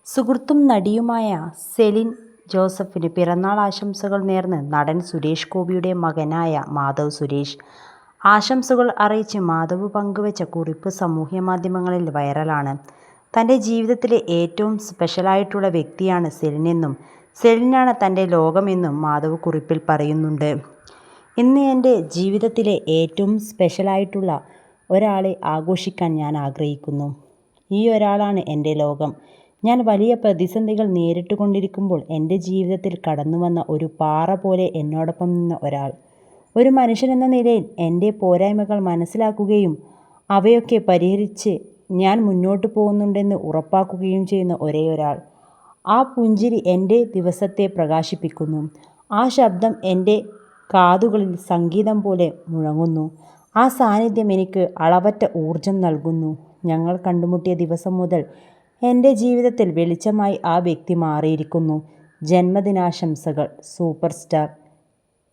സുഹൃത്തും നടിയുമായ സെലിൻ ജോസഫിന് പിറന്നാൾ ആശംസകൾ നേർന്ന് നടൻ സുരേഷ് ഗോപിയുടെ മകനായ മാധവ് സുരേഷ്. ആശംസകൾ അറിയിച്ച് മാധവ് പങ്കുവച്ച കുറിപ്പ് സാമൂഹ്യമാധ്യമങ്ങളിൽ വൈറലാണ്. തൻ്റെ ജീവിതത്തിലെ ഏറ്റവും സ്പെഷ്യലായിട്ടുള്ള വ്യക്തിയാണ് സെലിനെന്നും സെലിനാണ് തൻ്റെ ലോകമെന്നും മാധവ് കുറിപ്പിൽ പറയുന്നുണ്ട്. ഇന്ന് എൻ്റെ ജീവിതത്തിലെ ഏറ്റവും സ്പെഷ്യലായിട്ടുള്ള ഒരാളെ ആഘോഷിക്കാൻ ഞാൻ ആഗ്രഹിക്കുന്നു. ഈ ഒരാളാണ് എൻ്റെ ലോകം. ഞാൻ വലിയ പ്രതിസന്ധികൾ നേരിട്ടുകൊണ്ടിരിക്കുമ്പോൾ എൻ്റെ ജീവിതത്തിൽ കടന്നുവന്ന ഒരു പാറ പോലെ എന്നോടൊപ്പം നിന്ന ഒരാൾ. ഒരു മനുഷ്യനെന്ന നിലയിൽ എൻ്റെ പോരായ്മകൾ മനസ്സിലാക്കുകയും അവയൊക്കെ പരിഹരിച്ച് ഞാൻ മുന്നോട്ട് പോകുന്നുണ്ടെന്ന് ഉറപ്പാക്കുകയും ചെയ്യുന്ന ഒരേയൊരാൾ. ആ പുഞ്ചിരി എൻ്റെ ദിവസത്തെ പ്രകാശിപ്പിക്കുന്നു. ആ ശബ്ദം എൻ്റെ കാതുകളിൽ സംഗീതം പോലെ മുഴങ്ങുന്നു. ആ സാന്നിധ്യം എനിക്ക് അളവറ്റ ഊർജം നൽകുന്നു. ഞങ്ങൾ കണ്ടുമുട്ടിയ ദിവസം മുതൽ എൻ്റെ ജീവിതത്തിൽ വെളിച്ചമായി ആ വ്യക്തി മാറിയിരിക്കുന്നു. ജന്മദിനാശംസകൾ. സൂപ്പർ സ്റ്റാർ,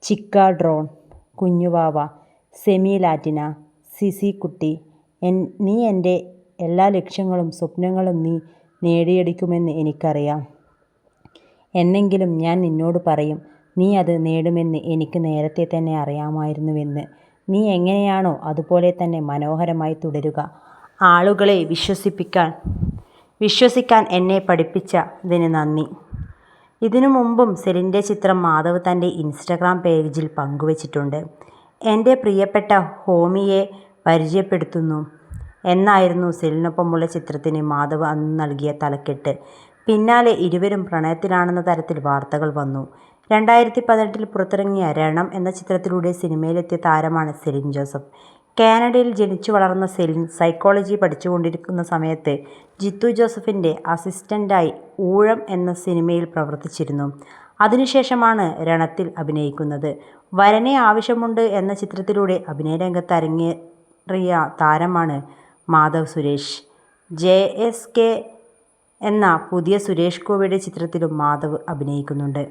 ചിക്ക ഡ്രോൺ, കുഞ്ഞുവാവ, സെമി ലാറ്റിന, സിസിക്കുട്ടി. നീ എൻ്റെ എല്ലാ ലക്ഷ്യങ്ങളും സ്വപ്നങ്ങളും നീ നേടിയെടുക്കുമെന്ന് എനിക്കറിയാം. എന്നെങ്കിലും ഞാൻ നിന്നോട് പറയും, നീ അത് നേടുമെന്ന് എനിക്ക് നേരത്തെ തന്നെ അറിയാമായിരുന്നുവെന്ന്. നീ എങ്ങനെയാണോ അതുപോലെ തന്നെ മനോഹരമായി തുടരുക. ആളുകളെ വിശ്വസിക്കാൻ എന്നെ പഠിപ്പിച്ചതിന് നന്ദി. ഇതിനു മുമ്പും സെലിൻ്റെ ചിത്രം മാധവ് തൻ്റെ ഇൻസ്റ്റഗ്രാം പേജിൽ പങ്കുവച്ചിട്ടുണ്ട്. എൻ്റെ പ്രിയപ്പെട്ട ഹോമിയെ പരിചയപ്പെടുത്തുന്നു എന്നായിരുന്നു സെലിനൊപ്പമുള്ള ചിത്രത്തിന് മാധവ് അന്ന് നൽകിയ തലക്കെട്ട്. പിന്നാലെ ഇരുവരും പ്രണയത്തിലാണെന്ന തരത്തിൽ വാർത്തകൾ വന്നു. 2018 പുറത്തിറങ്ങിയ രണം എന്ന ചിത്രത്തിലൂടെ സിനിമയിലെത്തിയ താരമാണ് സെലിൻ ജോസഫ്. കാനഡയിൽ ജനിച്ചു വളർന്ന സെലിൻ സൈക്കോളജി പഠിച്ചുകൊണ്ടിരിക്കുന്ന സമയത്ത് ജിത്തു ജോസഫിൻ്റെ അസിസ്റ്റൻ്റായി ഊഴം എന്ന സിനിമയിൽ പ്രവർത്തിച്ചിരുന്നു. അതിനുശേഷമാണ് രണത്തിൽ അഭിനയിക്കുന്നത്. വരനെ ആവശ്യമുണ്ട് എന്ന ചിത്രത്തിലൂടെ അഭിനയരംഗത്ത് അരങ്ങേറിയ താരമാണ് മാധവ് സുരേഷ്. JSK എന്ന പുതിയ സുരേഷ് ഗോപിയുടെ ചിത്രത്തിലും മാധവ് അഭിനയിക്കുന്നുണ്ട്.